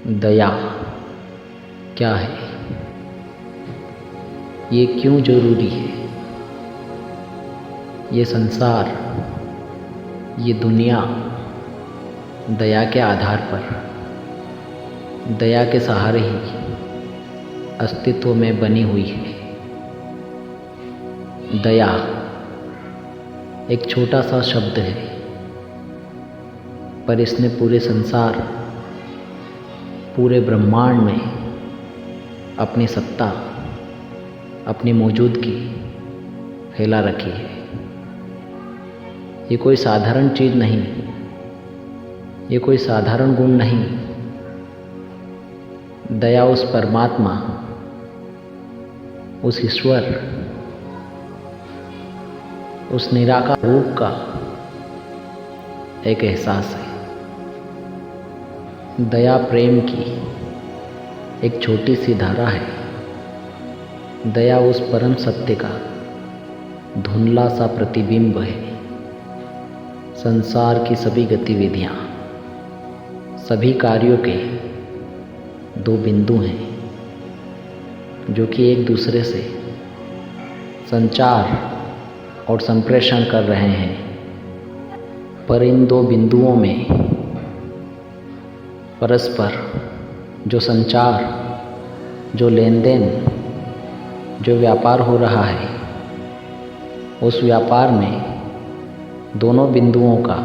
दया क्या है? ये क्यों ज़रूरी है? ये संसार, ये दुनिया दया के आधार पर, दया के सहारे ही अस्तित्व में बनी हुई है। दया एक छोटा सा शब्द है, पर इसने पूरे संसार, पूरे ब्रह्मांड में अपनी सत्ता, अपनी मौजूदगी फैला रखी है। ये कोई साधारण चीज़ नहीं, ये कोई साधारण गुण नहीं। दया उस परमात्मा, उस ईश्वर, उस निराकार रूप का एक एहसास है। दया प्रेम की एक छोटी सी धारा है। दया उस परम सत्य का धुंधला सा प्रतिबिंब है। संसार की सभी गतिविधियाँ, सभी कार्यों के दो बिंदु हैं जो कि एक दूसरे से संचार और संप्रेषण कर रहे हैं। पर इन दो बिंदुओं में परस्पर जो संचार, जो लेन देन, जो व्यापार हो रहा है, उस व्यापार में दोनों बिंदुओं का,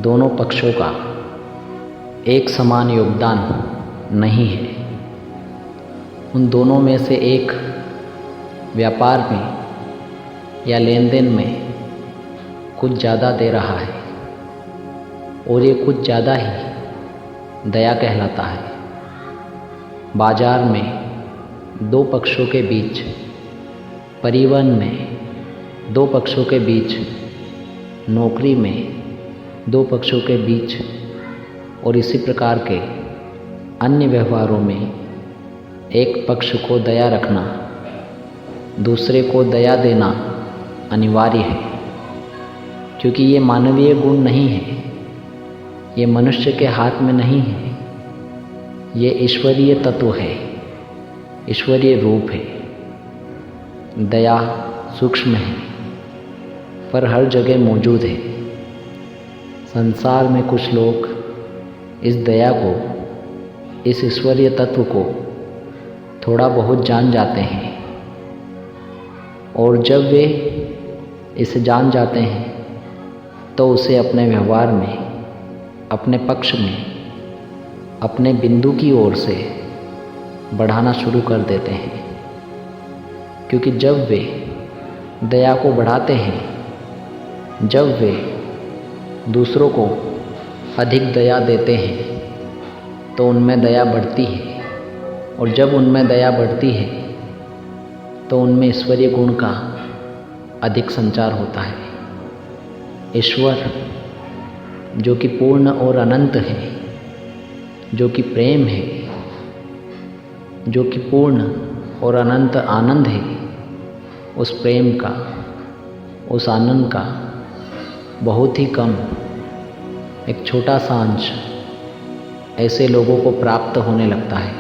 दोनों पक्षों का एक समान योगदान नहीं है। उन दोनों में से एक व्यापार में या लेन देन में कुछ ज़्यादा दे रहा है, और ये कुछ ज़्यादा ही दया कहलाता है। बाजार में दो पक्षों के बीच, परिवहन में दो पक्षों के बीच, नौकरी में दो पक्षों के बीच, और इसी प्रकार के अन्य व्यवहारों में एक पक्ष को दया रखना, दूसरे को दया देना अनिवार्य है। क्योंकि ये मानवीय गुण नहीं है, ये मनुष्य के हाथ में नहीं है, ये ईश्वरीय तत्व है, ईश्वरीय रूप है। दया सूक्ष्म है, पर हर जगह मौजूद है। संसार में कुछ लोग इस दया को, इस ईश्वरीय तत्व को थोड़ा बहुत जान जाते हैं, और जब वे इसे जान जाते हैं तो उसे अपने व्यवहार में, अपने पक्ष में, अपने बिंदु की ओर से बढ़ाना शुरू कर देते हैं। क्योंकि जब वे दया को बढ़ाते हैं, जब वे दूसरों को अधिक दया देते हैं, तो उनमें दया बढ़ती है, और जब उनमें दया बढ़ती है तो उनमें ईश्वरीय गुण का अधिक संचार होता है। ईश्वर जो कि पूर्ण और अनंत है, जो कि प्रेम है, जो कि पूर्ण और अनंत आनंद है, उस प्रेम का, उस आनंद का बहुत ही कम, एक छोटा सा अंश ऐसे लोगों को प्राप्त होने लगता है।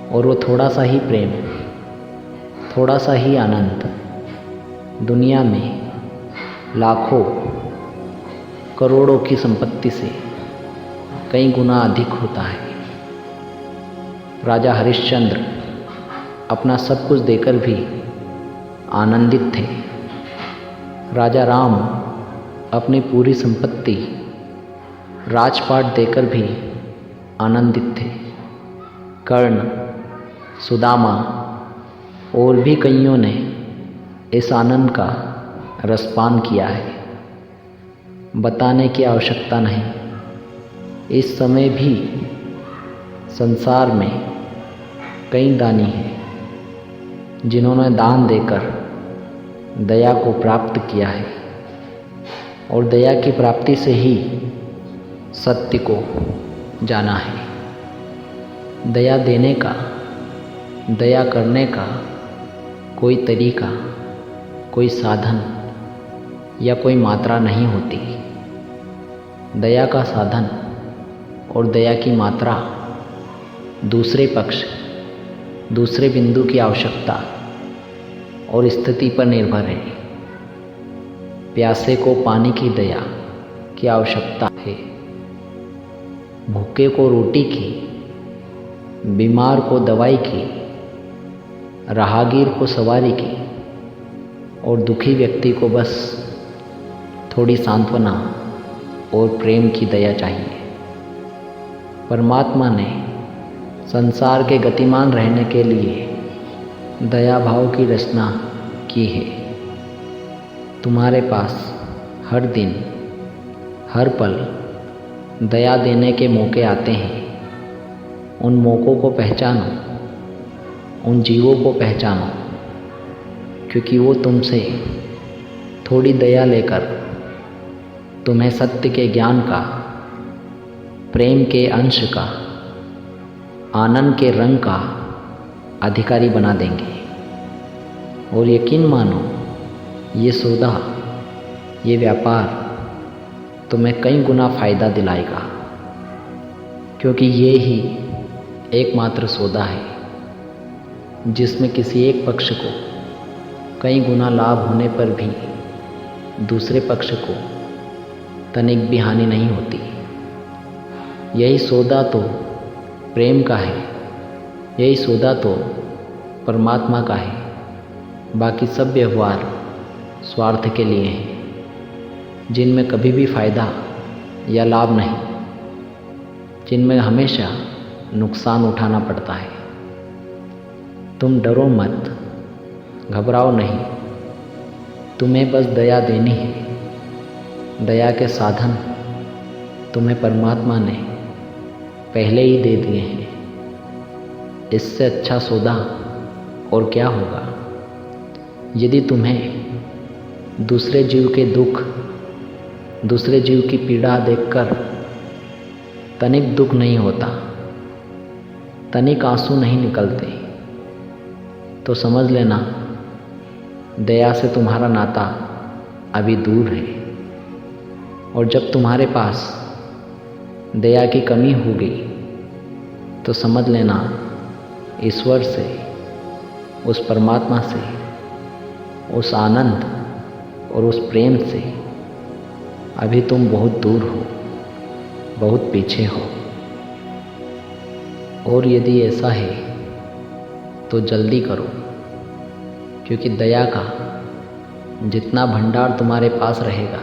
और वो थोड़ा सा ही प्रेम, थोड़ा सा ही आनंद दुनिया में लाखों करोड़ों की संपत्ति से कई गुना अधिक होता है। राजा हरिश्चंद्र अपना सब कुछ देकर भी आनंदित थे। राजा राम अपनी पूरी संपत्ति, राजपाट देकर भी आनंदित थे। कर्ण, सुदामा और भी कईयों ने इस आनंद का रसपान किया है। बताने की आवश्यकता नहीं। इस समय भी संसार में कई दानी हैं जिन्होंने दान देकर दया को प्राप्त किया है, और दया की प्राप्ति से ही सत्य को जाना है। दया देने का, दया करने का कोई तरीका, कोई साधन या कोई मात्रा नहीं होती। दया का साधन और दया की मात्रा दूसरे पक्ष, दूसरे बिंदु की आवश्यकता और स्थिति पर निर्भर है। प्यासे को पानी की दया की आवश्यकता है, भूखे को रोटी की, बीमार को दवाई की, राहगीर को सवारी की और दुखी व्यक्ति को बस थोड़ी सांत्वना और प्रेम की दया चाहिए। परमात्मा ने संसार के गतिमान रहने के लिए दया भाव की रचना की है। तुम्हारे पास हर दिन, हर पल दया देने के मौके आते हैं। उन मौक़ों को पहचानो, उन जीवों को पहचानो, क्योंकि वो तुमसे थोड़ी दया लेकर तुम्हें सत्य के ज्ञान का, प्रेम के अंश का, आनंद के रंग का अधिकारी बना देंगे। और यकीन मानो, ये सौदा, ये व्यापार तुम्हें कई गुना फ़ायदा दिलाएगा, क्योंकि ये ही एकमात्र सौदा है जिसमें किसी एक पक्ष को कई गुना लाभ होने पर भी दूसरे पक्ष को तनिक भी हानि नहीं होती। यही सौदा तो प्रेम का है, यही सौदा तो परमात्मा का है। बाकी सब व्यवहार स्वार्थ के लिए हैं, जिनमें कभी भी फ़ायदा या लाभ नहीं, जिनमें हमेशा नुकसान उठाना पड़ता है। तुम डरो मत, घबराओ नहीं, तुम्हें बस दया देनी है। दया के साधन तुम्हें परमात्मा ने पहले ही दे दिए हैं। इससे अच्छा सौदा और क्या होगा। यदि तुम्हें दूसरे जीव के दुख, दूसरे जीव की पीड़ा देखकर तनिक दुख नहीं होता, तनिक आंसू नहीं निकलते, तो समझ लेना दया से तुम्हारा नाता अभी दूर है। और जब तुम्हारे पास दया की कमी होगी तो समझ लेना ईश्वर से, उस परमात्मा से, उस आनंद और उस प्रेम से अभी तुम बहुत दूर हो, बहुत पीछे हो। और यदि ऐसा है तो जल्दी करो, क्योंकि दया का जितना भंडार तुम्हारे पास रहेगा,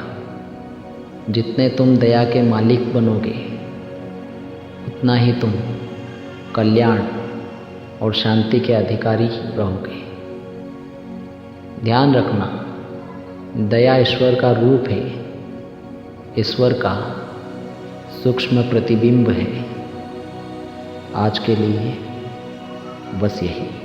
जितने तुम दया के मालिक बनोगे, उतना ही तुम कल्याण और शांति के अधिकारी रहोगे। ध्यान रखना, दया ईश्वर का रूप है, ईश्वर का सूक्ष्म प्रतिबिंब है। आज के लिए बस यही।